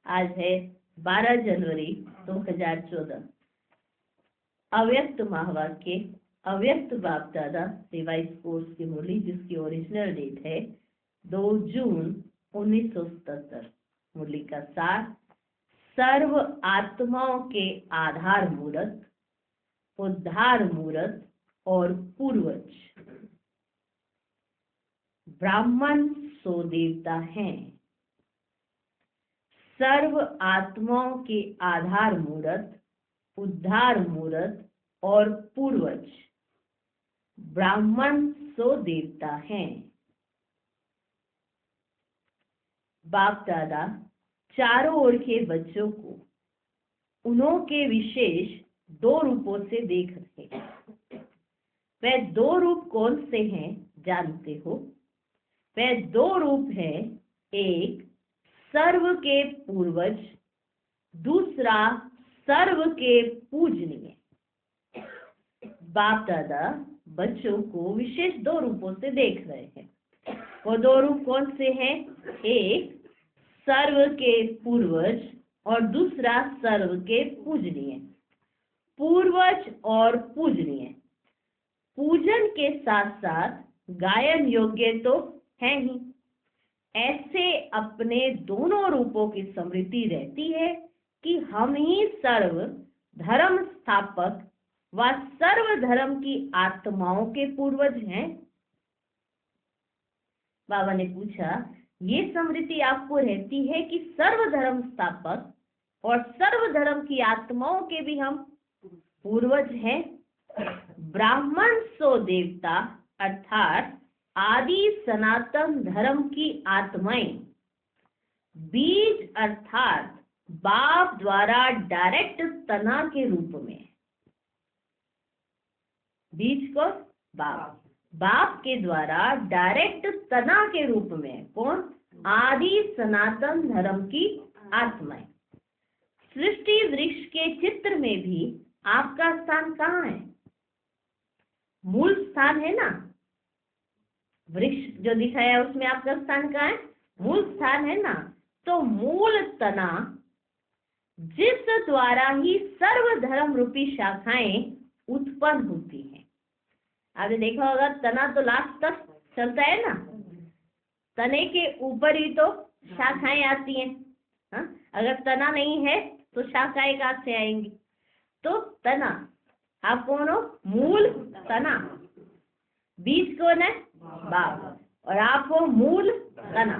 आज है 12 जनवरी 2014। अव्यक्त महावाक्य अव्यक्त बाप दादा रिवाइज कोर्स की मुरली, जिसकी ओरिजिनल डेट है 2 जून 1977। मुरली का सार: सर्व आत्माओं के आधार मूर्त, उद्धार मूर्त और पूर्वज ब्राह्मण सो देवता हैं। सर्व आत्माओं के आधार मूर्त, उद्धार मूर्त और पूर्वज ब्राह्मण सो देवता हैं। बाप दादा चारों ओर के बच्चों को उनके विशेष 2 रूपों से देख रहे हैं। वह 2 रूप कौन से हैं जानते हो? वह 2 रूप हैं, एक सर्व के पूर्वज, दूसरा सर्व के पूजनीय। बाप दादा बच्चों को विशेष 2 रूपों से देख रहे हैं। वो 2 रूप कौन से हैं? एक सर्व के पूर्वज और दूसरा सर्व के पूजनीय। पूर्वज और पूजनीय पूजन के साथ साथ गायन योग्य तो है ही। ऐसे अपने दोनों रूपों की स्मृति रहती है कि हम ही सर्व धर्म स्थापक व सर्व धर्म की आत्माओं के पूर्वज हैं। बाबा ने पूछा, ये स्मृति आपको रहती है कि सर्व धर्म स्थापक और सर्व धर्म की आत्माओं के भी हम पूर्वज हैं? ब्राह्मण सो देवता अर्थात आदि सनातन धर्म की आत्माएं बीज अर्थात बाप द्वारा डायरेक्ट तना के रूप में। बीज को बाप के द्वारा डायरेक्ट तना के रूप में कौन? आदि सनातन धर्म की आत्माएं। सृष्टि वृक्ष के चित्र में भी आपका स्थान कहाँ है? मूल स्थान है ना। वृक्ष जो दिखाया है उसमें आपका स्थान कहाँ है? मूल स्थान है ना। तो मूल तना जिस द्वारा ही सर्व धर्म रूपी शाखाएं उत्पन्न होती हैं। आपने देखा होगा तना तो लास्ट तक चलता है ना। तने के ऊपर ही तो शाखाएं आती हैं। हाँ? अगर तना नहीं है तो शाखाएं कहाँ से आएंगी? तो तना, आप कौन हो? मूल तना। बीज कौन है? बाप। और आप हो मूल तना,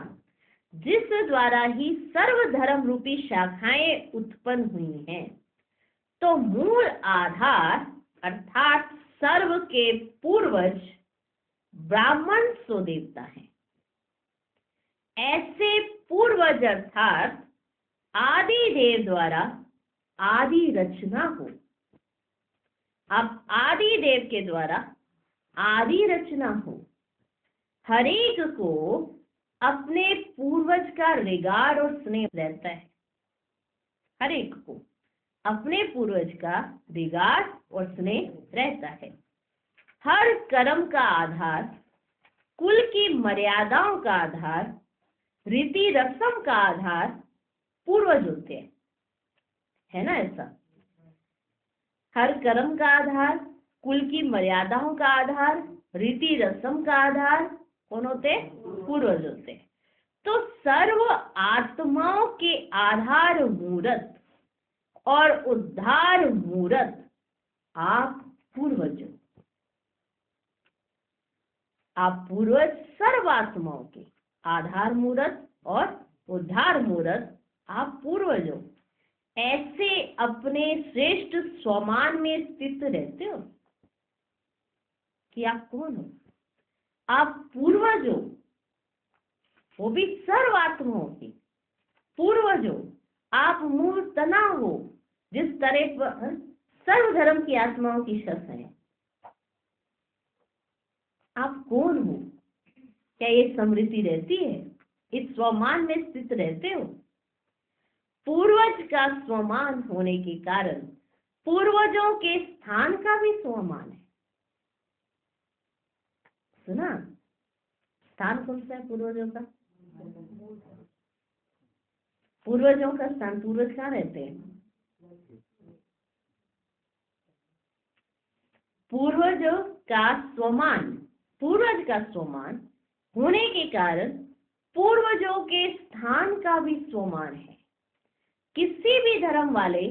जिस द्वारा ही सर्व धर्म रूपी शाखाएं उत्पन्न हुई हैं। तो मूल आधार अर्थात सर्व के पूर्वज ब्राह्मण सो देवता हैं। ऐसे पूर्वज अर्थात आदि देव द्वारा आदि रचना हो। अब आदि देव के द्वारा आदि रचना हो। हरेक को अपने पूर्वज का रिगार्ड और स्नेह रहता है। हरेक को अपने पूर्वज का रिगार्ड और स्नेह रहता है। हर कर्म का आधार, कुल की मर्यादाओं का आधार, रीति रस्म का आधार पूर्वज होते हैं, है ना? ऐसा हर कर्म का आधार, कुल की मर्यादाओं का आधार, रीति रस्म का आधार कौन होते? पूर्वज होते हैं। तो सर्व आत्माओं के आधार मूर्त और उद्धार मूर्त आप पूर्वज हो। आप पूर्वज सर्व आत्माओं के आधार मूर्त और उद्धार मूर्त आप पूर्वज हो। ऐसे अपने श्रेष्ठ स्वमान में स्थित रहते हो कि आप कौन हो? आप पूर्वज हो, वो भी सर्व आत्माओं के पूर्वज हो। आप मूल तना हो, जिस तरह पर सर्व धर्म की आत्माओं की शस है। आप कौन हो? क्या ये स्मृति रहती है? इस स्वमान में स्थित रहते हो? पूर्वज का स्वमान होने के कारण पूर्वजों के स्थान का भी स्वमान है। सुना? स्थान कौन सा है पूर्वजों का? पूर्वजों का स्थान, पूर्वज कहाँ रहते हैं? पूर्वजों का स्वमान, पूर्वज का स्वमान होने के कारण पूर्वजों के स्थान का भी स्वमान है। किसी भी धर्म वाले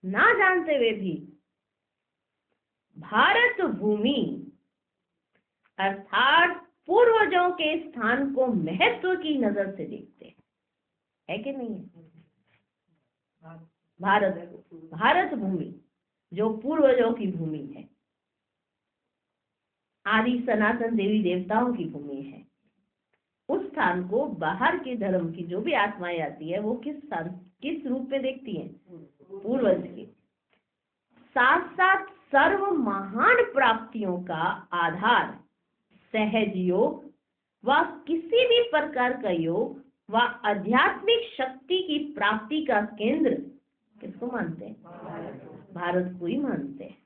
ना जानते हुए भी भारत भूमि अर्थात पूर्वजों के स्थान को महत्व की नजर से देखते है कि नहीं है? भारत भूमि जो पूर्वजों की भूमि है, आदि सनातन देवी देवताओं की भूमि है, उस स्थान को बाहर के धर्म की जो भी आत्माएं आती है वो किस रूप में देखती हैं? पूर्वज की। साथ साथ सर्व महान प्राप्तियों का आधार सहज योग व किसी भी प्रकार का योग व आध्यात्मिक शक्ति की प्राप्ति का केंद्र किसको मानते हैं? भारत को ही मानते हैं।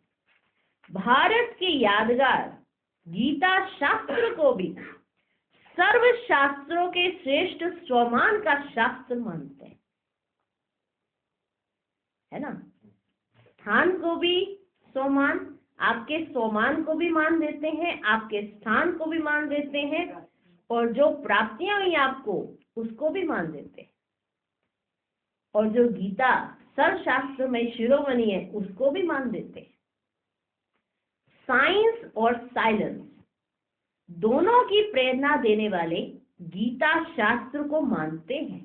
भारत के यादगार गीता शास्त्र को भी सर्व शास्त्रों के श्रेष्ठ स्वमान का शास्त्र मानते हैं, है ना? स्थान को भी स्वमान, आपके स्वमान को भी मान देते हैं, आपके स्थान को भी मान देते हैं, और जो प्राप्तियां हुई आपको उसको भी मान देते हैं, और जो गीता सर्वशास्त्र में शिरोमणि है उसको भी मान देते हैं। साइंस और साइलेंस दोनों की प्रेरणा देने वाले गीता शास्त्र को मानते हैं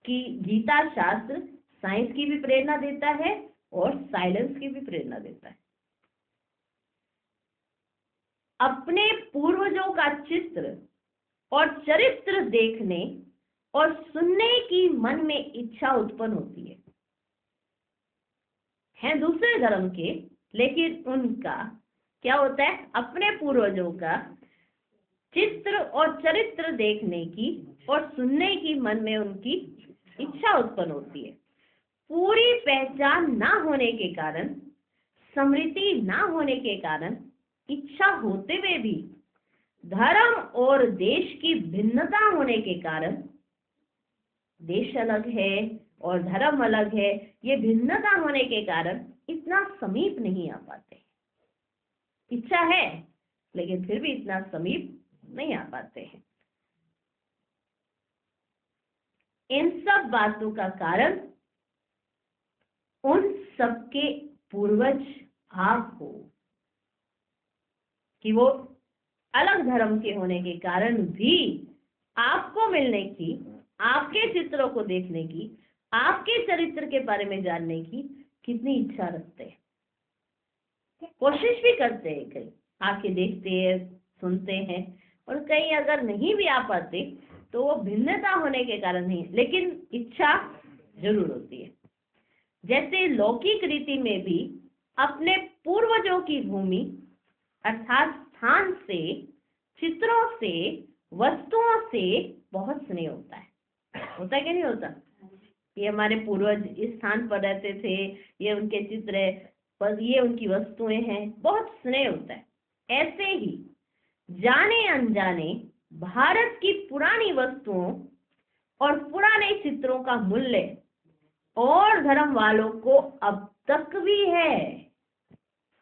कि गीता शास्त्र साइंस की भी प्रेरणा देता है और साइलेंस की भी प्रेरणा देता है। अपने पूर्वजों का चित्र और चरित्र देखने और सुनने की मन में इच्छा उत्पन्न होती है दूसरे धर्म के, लेकिन उनका क्या होता है? अपने पूर्वजों का चित्र और चरित्र देखने की और सुनने की मन में उनकी इच्छा उत्पन्न होती है। पूरी पहचान ना होने के कारण, स्मृति ना होने के कारण, इच्छा होते हुए भी धर्म और देश की भिन्नता होने के कारण, देश अलग है और धर्म अलग है, ये भिन्नता होने के कारण इतना समीप नहीं आ पाते। इच्छा है लेकिन फिर भी इतना समीप नहीं आ पाते हैं। इन सब बातों का कारण उन सबके पूर्वज आप हो, कि वो अलग धर्म के होने के कारण भी आपको मिलने की, आपके चित्रों को देखने की, आपके चरित्र के बारे में जानने की कितनी इच्छा रखते हैं, कोशिश भी करते हैं। कई आके देखते हैं, सुनते हैं, और कई अगर नहीं भी आ पाते तो वो भिन्नता होने के कारण नहीं, लेकिन इच्छा जरूर होती है। जैसे लौकिक रीति में भी अपने पूर्वजों की भूमि अर्थात स्थान से, चित्रों से, वस्तुओं से बहुत स्नेह होता है कि नहीं होता? ये हमारे पूर्वज इस स्थान पर रहते थे, ये उनके चित्र है, बस ये उनकी वस्तुएं हैं, बहुत स्नेह होता है। ऐसे ही जाने अनजाने भारत की पुरानी वस्तुओं और पुराने चित्रों का मूल्य और धर्म वालों को अब तक भी है।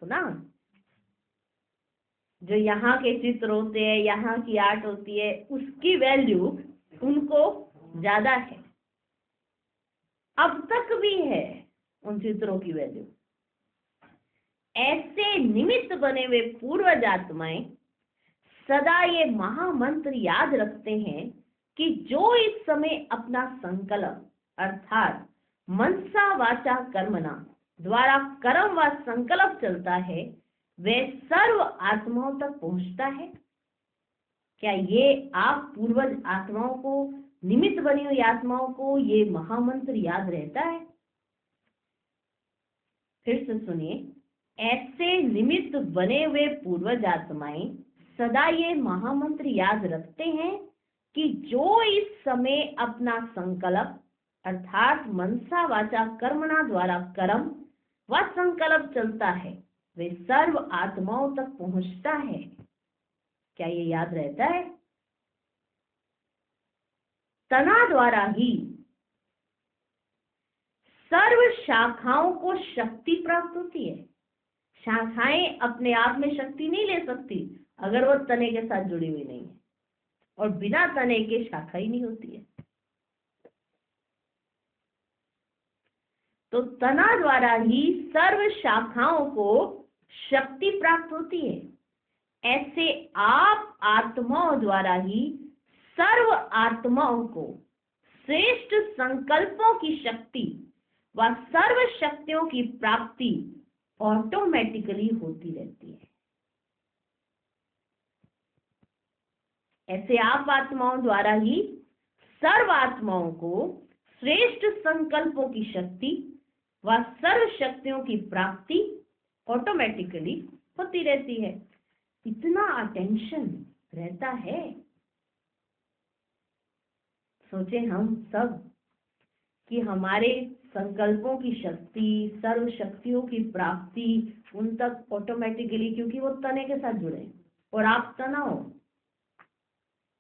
सुना? जो यहाँ के चित्र होते हैं, यहाँ की आर्ट होती है, उसकी वैल्यू उनको ज्यादा है, अब तक भी है उन चित्रों की वैल्यू। ऐसे निमित्त बने हुए पूर्वज आत्माएं सदा ये महामंत्र याद रखते हैं कि जो इस समय अपना संकल्प अर्थात मनसा वाचा कर्मणा द्वारा कर्म व संकल्प चलता है, वह सर्व आत्माओं तक पहुंचता है। क्या ये आप पूर्वज आत्माओं को, निमित्त बनी हुई आत्माओं को ये महामंत्र याद रहता है? फिर से सुनिए, ऐसे निमित्त बने हुए पूर्वज आत्माएं सदा ये महामंत्र याद रखते हैं कि जो इस समय अपना संकल्प अर्थात मनसा वाचा कर्मणा द्वारा कर्म व संकल्प चलता है, वे सर्व आत्माओं तक पहुंचता है। क्या ये याद रहता है? तना द्वारा ही सर्व शाखाओं को शक्ति प्राप्त होती है। शाखाएं अपने आप में शक्ति नहीं ले सकती अगर वो तने के साथ जुड़ी हुई नहीं है, और बिना तने के शाखा ही नहीं होती है। तो तना द्वारा ही सर्व शाखाओं को शक्ति प्राप्त होती है। ऐसे आप आत्माओं द्वारा ही सर्व आत्माओं को श्रेष्ठ संकल्पों की शक्ति व सर्व शक्तियों की प्राप्ति ऑटोमेटिकली होती रहती है। ऐसे आप आत्माओं द्वारा ही सर्व आत्माओं को श्रेष्ठ संकल्पों की शक्ति व सर्व शक्तियों की प्राप्ति ऑटोमेटिकली होती रहती है। इतना अटेंशन रहता है। सोचे हम सब कि हमारे संकल्पों की शक्ति, सर्व शक्तियों की प्राप्ति उन तक ऑटोमेटिकली, क्योंकि वो तने के साथ जुड़े और आप तना हो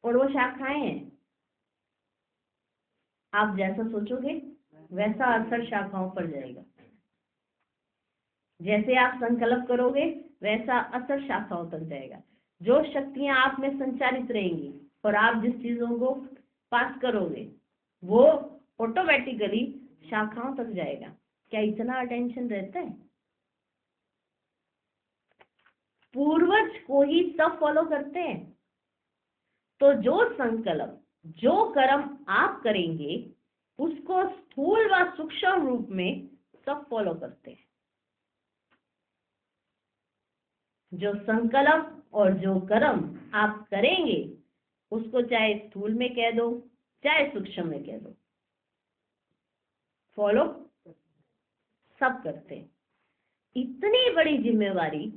और वो शाखाएं हैं। आप जैसा सोचोगे वैसा असर शाखाओं पर जाएगा। जैसे आप संकल्प करोगे वैसा असर शाखाओं तक जाएगा। जो शक्तियां आप में संचारित रहेंगी और आप जिस चीजों को पास करोगे वो ऑटोमेटिकली शाखाओं तक जाएगा। क्या इतना अटेंशन रहता है? पूर्वज को ही सब फॉलो करते हैं। तो जो संकल्प, जो कर्म आप करेंगे उसको स्थूल व सूक्ष्म रूप में सब फॉलो करते हैं। जो संकल्प और जो कर्म आप करेंगे उसको चाहे स्थूल में कह दो चाहे सूक्ष्म में कह दो, फॉलो सब करते हैं। इतनी बड़ी जिम्मेवारी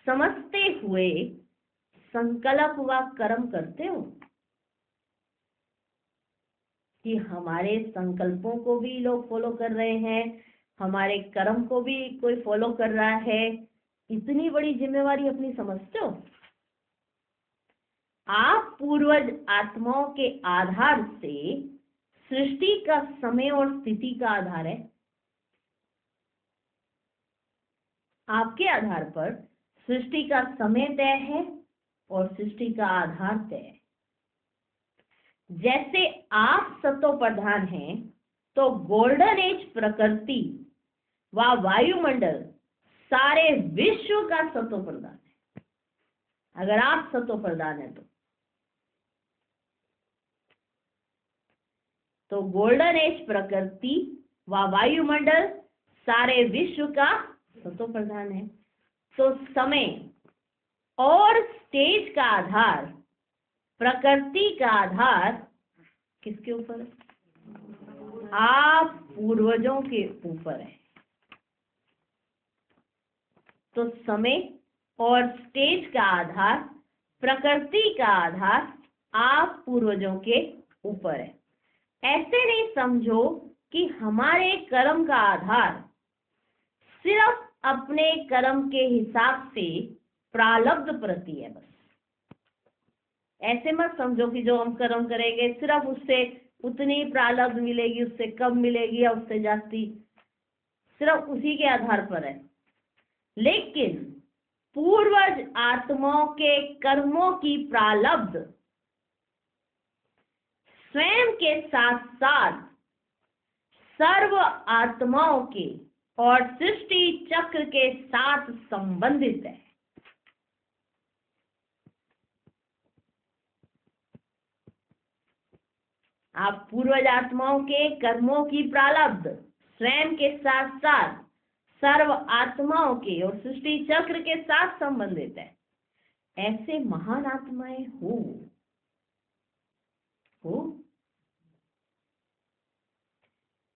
समझते हुए संकल्प व कर्म करते हो कि हमारे संकल्पों को भी लोग फॉलो कर रहे हैं, हमारे कर्म को भी कोई फॉलो कर रहा है। इतनी बड़ी जिम्मेवारी अपनी समझते हो। आप पूर्वज आत्माओं के आधार से सृष्टि का समय और स्थिति का आधार है। आपके आधार पर सृष्टि का समय तय है और सृष्टि का आधार तय है। जैसे आप सतो प्रधान हैं तो गोल्डन एज प्रकृति व वायुमंडल सारे विश्व का सतो प्रधान है। अगर आप सतो प्रधान है तो गोल्डन एज प्रकृति व वायुमंडल सारे विश्व का सतो प्रधान है। तो समय और स्टेज का आधार, प्रकृति का आधार किसके ऊपर है? आप पूर्वजों के ऊपर है। तो समय और स्टेज का आधार, प्रकृति का आधार आप पूर्वजों के ऊपर है। ऐसे नहीं समझो कि हमारे कर्म का आधार सिर्फ अपने कर्म के हिसाब से प्रारब्ध प्रति है। बस ऐसे मत समझो कि जो हम कर्म करेंगे सिर्फ उससे उतनी प्रारब्ध मिलेगी, उससे कम मिलेगी या उससे जास्ती, सिर्फ उसी के आधार पर है। लेकिन पूर्वज आत्माओं के कर्मों की प्रारब्ध स्वयं के साथ साथ सर्व आत्माओं के और सृष्टि चक्र के साथ संबंधित है। आप पूर्वज आत्माओं के कर्मों की प्रारब्ध स्वयं के साथ साथ सर्व आत्माओं के और सृष्टि चक्र के साथ संबंधित है। ऐसे महान आत्माएं हो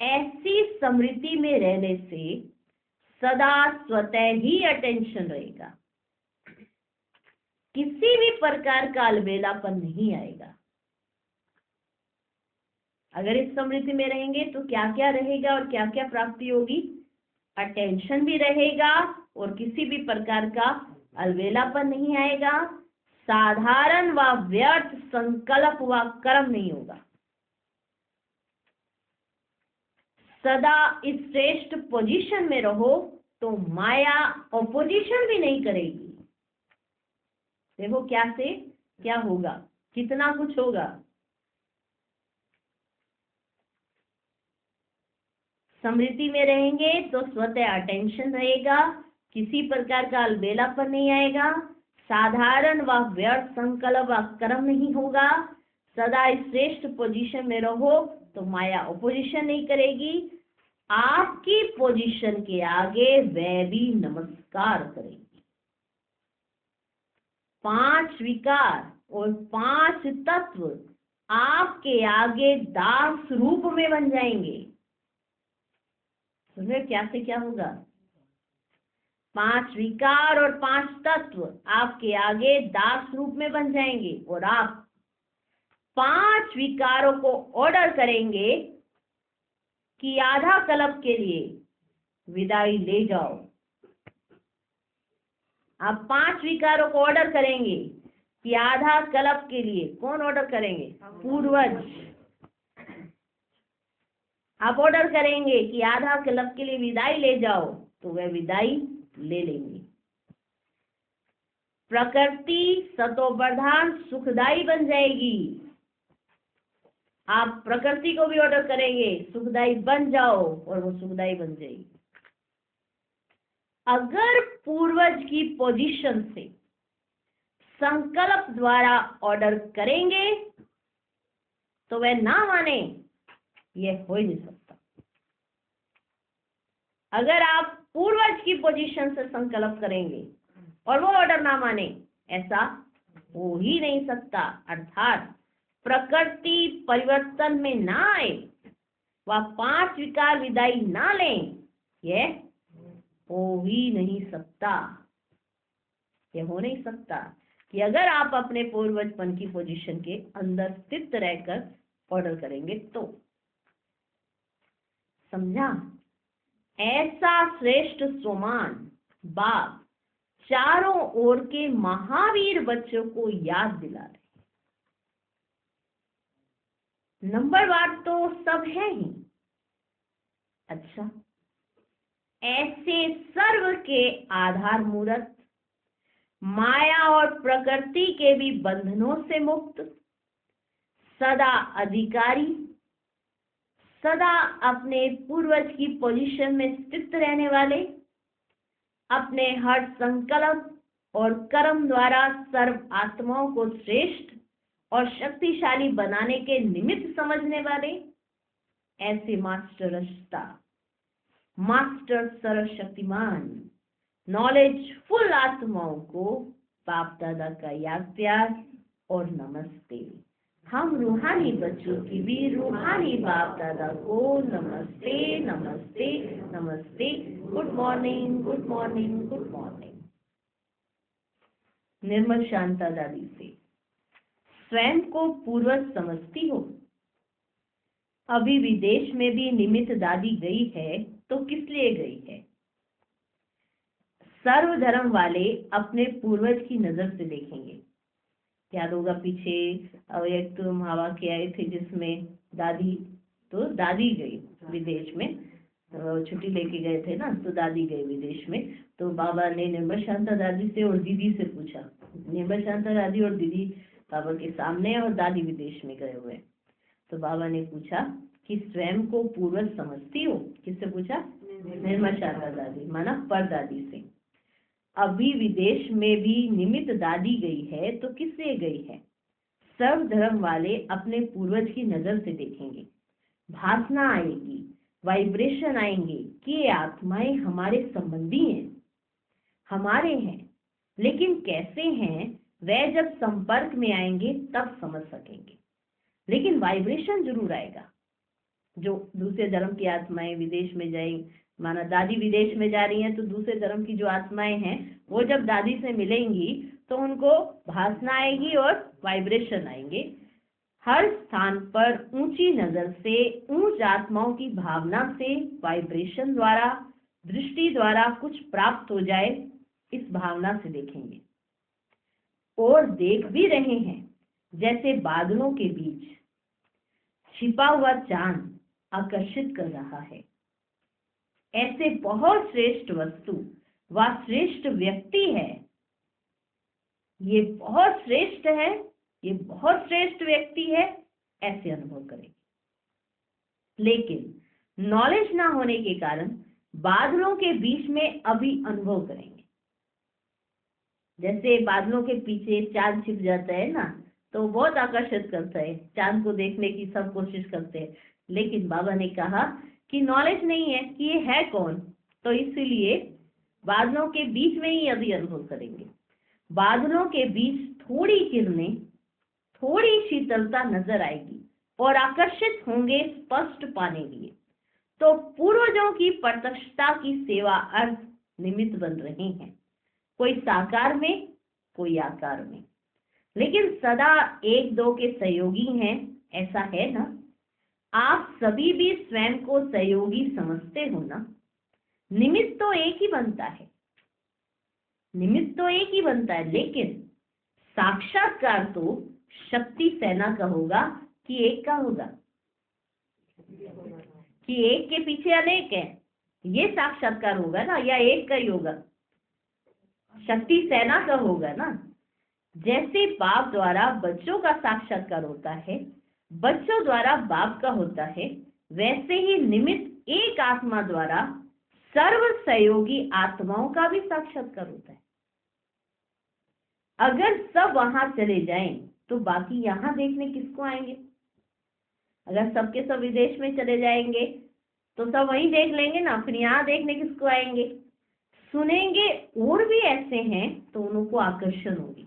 ऐसी स्मृति में रहने से सदा स्वतः ही अटेंशन रहेगा। किसी भी प्रकार का अलबेलापन नहीं आएगा। अगर इस स्मृति में रहेंगे तो क्या क्या रहेगा और क्या क्या प्राप्ति होगी? अटेंशन भी रहेगा और किसी भी प्रकार का अलबेलापन नहीं आएगा। साधारण व व्यर्थ संकल्प व कर्म नहीं होगा। सदा इस श्रेष्ठ पोजीशन में रहो तो माया ऑपोजिशन भी नहीं करेगी। देखो क्या से क्या होगा, कितना कुछ होगा। स्मृति में रहेंगे तो स्वतः अटेंशन रहेगा, किसी प्रकार का अलबेलापन नहीं आएगा, साधारण व व्यर्थ संकल्प व कर्म नहीं होगा। सदा इस श्रेष्ठ पोजीशन में रहो तो माया ऑपोजिशन नहीं करेगी, आपकी पोजीशन के आगे वह भी नमस्कार करेगी। 5 विकार और 5 तत्व आपके आगे दास रूप में बन जाएंगे। सुन रहे क्या से क्या होगा? 5 विकार और 5 तत्व आपके आगे दास रूप में बन जाएंगे और आप 5 विकारों को ऑर्डर करेंगे कि आधा कल्प के लिए विदाई ले जाओ। आप 5 विकारों को ऑर्डर करेंगे कि आधा कल्प के लिए, कौन ऑर्डर करेंगे? पूर्वज। आप ऑर्डर करेंगे कि आधा कल्प के लिए विदाई ले जाओ तो वह विदाई ले लेंगे। प्रकृति सतोप्रधान सुखदाई बन जाएगी। आप प्रकृति को भी ऑर्डर करेंगे सुखदाई बन जाओ और वो सुखदाई बन जाएगी। अगर पूर्वज की पोजीशन से संकल्प द्वारा ऑर्डर करेंगे तो वह ना माने, यह हो ही नहीं सकता। अगर आप पूर्वज की पोजीशन से संकल्प करेंगे और वो ऑर्डर ना माने, ऐसा हो ही नहीं सकता। अर्थात प्रकृति परिवर्तन में ना आए, वह 5 विकार विदाई ना लें, यह हो ही नहीं सकता। यह हो नहीं सकता कि अगर आप अपने पूर्वजपन की पोजीशन के अंदर स्थित रहकर ऑर्डर करेंगे तो। समझा? ऐसा श्रेष्ठ सोमान बाप चारों ओर के महावीर बच्चों को याद दिला रहे। नंबरवार तो सब है ही। अच्छा, ऐसे सर्व के आधार मूर्त, माया और प्रकृति के भी बंधनों से मुक्त, सदा अधिकारी, सदा अपने पूर्वज की पोजीशन में स्थित रहने वाले, अपने हर संकल्प और कर्म द्वारा सर्व आत्माओं को श्रेष्ठ और शक्तिशाली बनाने के निमित्त समझने वाले, ऐसे मास्टर रचता, मास्टर सर्वशक्तिमान, नॉलेज फुल आत्माओं को बाप दादा का याद प्यार और नमस्ते। हम रूहानी बच्चों की भी रूहानी बाप दादा को नमस्ते नमस्ते नमस्ते। Good morning, good morning, good morning. Nirmal Shanta दादी से, स्वयं को पूर्वज समझती हो? अभी विदेश में भी निमित्त दादी गई है तो किस लिए गई है? सर्वधर्म वाले अपने पूर्वज की नजर से देखेंगे। याद होगा पीछे एक तो महावा के आए थे जिसमें दादी गई विदेश में, छुट्टी लेके गए थे ना, तो दादी गई विदेश में। तो बाबा ने निर्मल शांता दादी से और दीदी से पूछा, निर्मल शांता दादी और दीदी बाबा के सामने और दादी विदेश में गए हुए। तो बाबा ने पूछा कि स्वयं को पूर्वज समझती हो? किससे पूछा? निर्मल शांता दादी, माना परदादी से। अभी विदेश में भी निमित्त दादी गई है तो किससे गई है? सर्व धर्म वाले अपने पूर्वज की नजर से देखेंगे। भासना आएगी, वाइब्रेशन आएंगे कि ये आत्माएं हमारे संबंधी हैं, हमारे हैं, लेकिन कैसे हैं वह जब संपर्क में आएंगे तब समझ सकेंगे। लेकिन वाइब्रेशन जरूर आएगा। जो दूसरे धर्म की आत्माएं विदेश में जाएंगी, माना दादी विदेश में जा रही हैं, तो दूसरे धर्म की जो आत्माएं हैं वो जब दादी से मिलेंगी तो उनको भासना आएगी और वाइब्रेशन आएंगे। हर स्थान पर ऊंची नजर से, ऊंच आत्माओं की भावना से, वाइब्रेशन द्वारा, दृष्टि द्वारा कुछ प्राप्त हो जाए, इस भावना से देखेंगे। और देख भी रहे हैं जैसे बादलों के बीच छिपा हुआ चांद आकर्षित कर रहा है, ऐसे बहुत श्रेष्ठ वस्तु व श्रेष्ठ व्यक्ति है, ये बहुत श्रेष्ठ है, ये बहुत श्रेष्ठ व्यक्ति है, ऐसे अनुभव करेंगे। लेकिन नॉलेज ना होने के कारण बादलों के बीच में अभी अनुभव करेंगे। जैसे बादलों के पीछे चांद छिप जाता है ना, तो बहुत आकर्षित करता है, चांद को देखने की सब कोशिश करते हैं। लेकिन बाबा ने कहा कि नॉलेज नहीं है कि ये है कौन, तो इसीलिए बादलों के बीच में ही अभी अनुभव करेंगे। बादलों के बीच थोड़ी किरणें, थोड़ी शीतलता नजर आएगी और आकर्षित होंगे स्पष्ट पाने लिए। तो पूर्वजों की प्रत्यक्षता की सेवा अर्थ निमित्त बन रहे हैं, कोई साकार में, कोई आकार में, लेकिन सदा एक दो के सहयोगी हैं, ऐसा है ना? आप सभी भी स्वयं को सहयोगी समझते हो ना? निमित्त तो एक ही बनता है, निमित्त तो एक ही बनता है, लेकिन साक्षात्कार तो शक्ति सेना का होगा कि एक का होगा, कि एक के पीछे अनेक है, ये साक्षात्कार होगा ना, या एक का ही होगा? शक्ति सेना का होगा ना। जैसे बाप द्वारा बच्चों का साक्षात्कार होता है, बच्चों द्वारा बाप का होता है, वैसे ही निमित्त एक आत्मा द्वारा सर्व सहयोगी आत्माओं का भी साक्षात्कार होता है। अगर सब वहां चले जाएं तो बाकी यहाँ देखने किसको आएंगे? अगर सबके सब विदेश में चले जाएंगे तो सब वहीं देख लेंगे ना, फिर यहाँ देखने किसको आएंगे? सुनेंगे और भी ऐसे हैं तो उनको आकर्षण होगी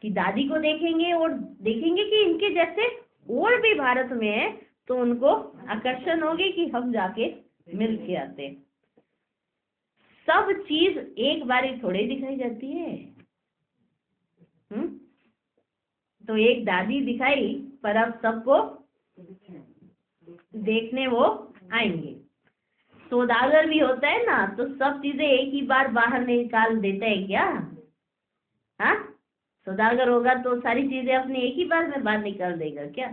कि दादी को देखेंगे और देखेंगे कि इनके जैसे और भी भारत में है, तो उनको आकर्षण होगी कि हम जाके मिल के आते। सब चीज एक बारी थोड़े दिखाई जाती है। तो एक दादी दिखाई, पर अब सबको देखने वो आएंगे। सौदागर भी होता है ना, तो सब चीजें एक ही बार बाहर निकाल देता है क्या? हाँ, सौदागर होगा तो सारी चीजें अपनी एक ही बार में बाहर निकाल देगा क्या?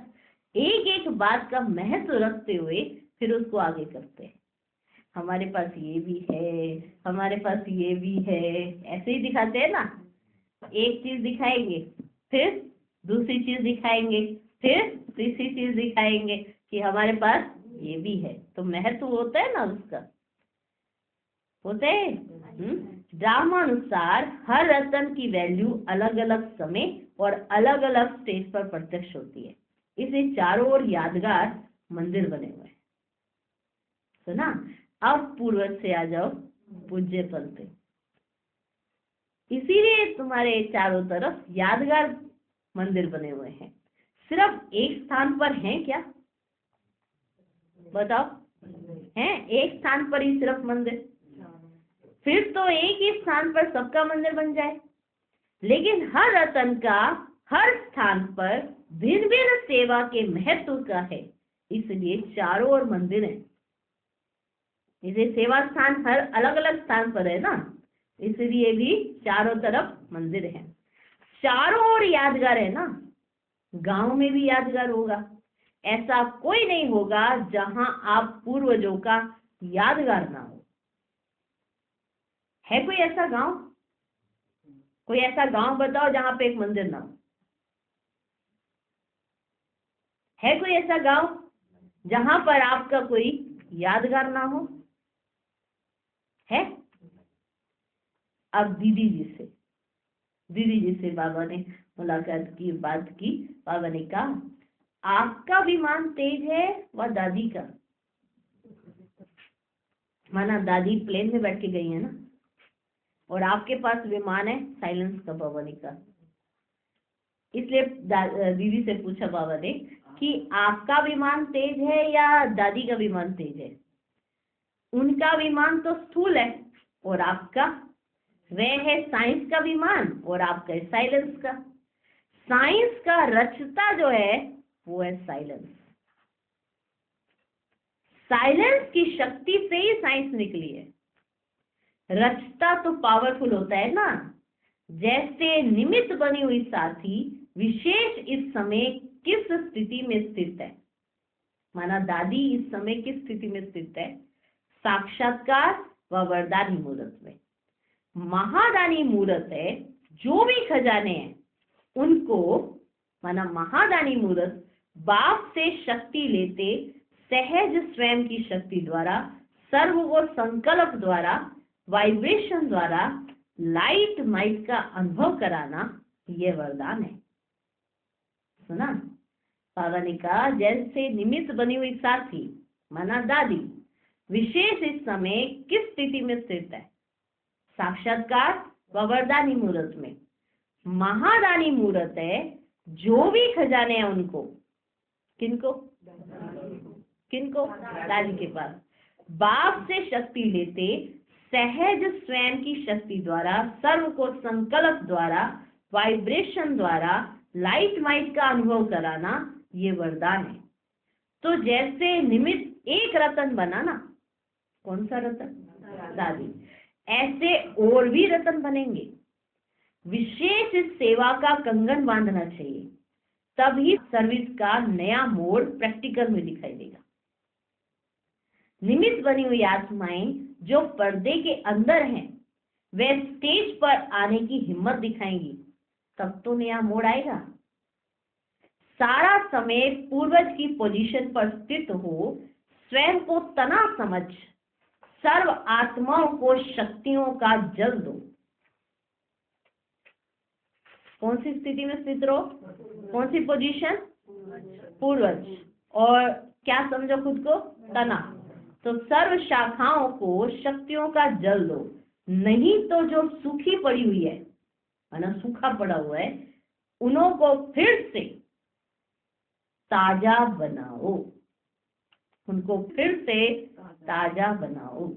एक एक बात का महत्व रखते हुए फिर उसको आगे करते हैं। हमारे पास ये भी है, हमारे पास ये भी है, ऐसे ही दिखाते हैं ना। एक चीज दिखाएंगे, फिर दूसरी चीज दिखाएंगे, फिर तीसरी चीज दिखाएंगे कि हमारे पास ये भी है। तो महत्व होता है ना उसका, होता है। ड्रामानुसार हर रत्न की वैल्यू अलग अलग समय और अलग अलग स्टेज पर प्रत्यक्ष होती है। इसे चारों ओर यादगार मंदिर बने हुए हैं। सुना? अब पूर्वज से आ जाओ पूज्य पल पे। इसीलिए तुम्हारे चारों तरफ यादगार मंदिर बने हुए हैं। सिर्फ एक स्थान पर हैं क्या? बताओ, हैं एक स्थान पर ही सिर्फ मंदिर? फिर तो एक ही स्थान पर सबका मंदिर बन जाए। लेकिन हर रतन का हर स्थान पर भिन्न भिन्न सेवा के महत्व का है, इसलिए चारों ओर मंदिर है। इसे सेवा स्थान हर अलग अलग स्थान पर है ना, इसलिए भी चारों तरफ मंदिर है। चारों ओर यादगार है ना। गांव में भी यादगार होगा। ऐसा कोई नहीं होगा जहां आप पूर्वजों का यादगार ना हो। है कोई ऐसा गांव? कोई ऐसा गांव बताओ जहां पे एक मंदिर ना हो। है कोई ऐसा गांव जहां पर आपका कोई यादगार ना हो? है? अब दीदी जी से बाबा ने मुलाकात की, बात की। बाबा ने कहा आपका विमान तेज है व दादी का? माना दादी प्लेन में बैठ के गई है ना, और आपके पास विमान है साइलेंस का। बाबा ने कहा, इसलिए दीदी से पूछा बाबा ने कि आपका विमान तेज है या दादी का विमान तेज है? उनका विमान तो स्थूल है और आपका, वह है साइंस का विमान और आपका है साइलेंस का। साइंस का रचता जो है वो है साइलेंस। साइलेंस की शक्ति से ही साइंस निकली है। रचता तो पावरफुल होता है ना। जैसे निमित्त बनी हुई साथी विशेष इस समय किस स्थिति में स्थित है? माना दादी इस समय किस स्थिति में स्थित है? साक्षात्कार व वरदानी मुहूर्त में। महादानी मुहूर्त है, जो भी खजाने हैं उनको, माना महादानी मुहूर्त बाप से शक्ति लेते सहज स्वयं की शक्ति द्वारा, सर्व को संकल्प द्वारा, वाइब्रेशन द्वारा लाइट माइट का अनुभव कराना, ये वरदान है। सुना बाबा ने कहा, जैसे निमित्त बनी हुई साथी माना दादी विशेष इस समय किस स्थिति में स्थित है? साक्षात्कार व वरदानी मुहूर्त में। महादानी मुहूर्त है, जो भी खजाने हैं उनको, किनको किनको? दादी के पास बाप से शक्ति लेते सहज स्वयं की शक्ति द्वारा, सर्व को संकल्प द्वारा, वाइब्रेशन द्वारा लाइट माइट का अनुभव कराना, ये वरदान है। तो जैसे निमित्त एक रतन बना ना, कौन सा रतन? दादी। ऐसे और भी रतन बनेंगे। विशेष इस सेवा का कंगन बांधना चाहिए, तभी सर्विस का नया मोड़ प्रैक्टिकल में दिखाई देगा। निमित्त बनी हुई आत्माएं जो पर्दे के अंदर हैं, वे स्टेज पर आने की हिम्मत दिखाएंगी, तब तो नया मोड़ आएगा। सारा समय पूर्वज की पोजीशन पर स्थित हो, स्वयं को तना समझ सर्व आत्माओं को शक्तियों का जल दो। कौन सी स्थिति में स्थित रहो? कौन सी पोजीशन? पूर्वज। और क्या समझो खुद को? तना। तो सर्व शाखाओं को शक्तियों का जल दो, नहीं तो जो सूखी पड़ी हुई है, माना सूखा पड़ा हुआ है, उन्हों को फिर से ताजा बनाओ, उनको फिर से ताजा बनाओ।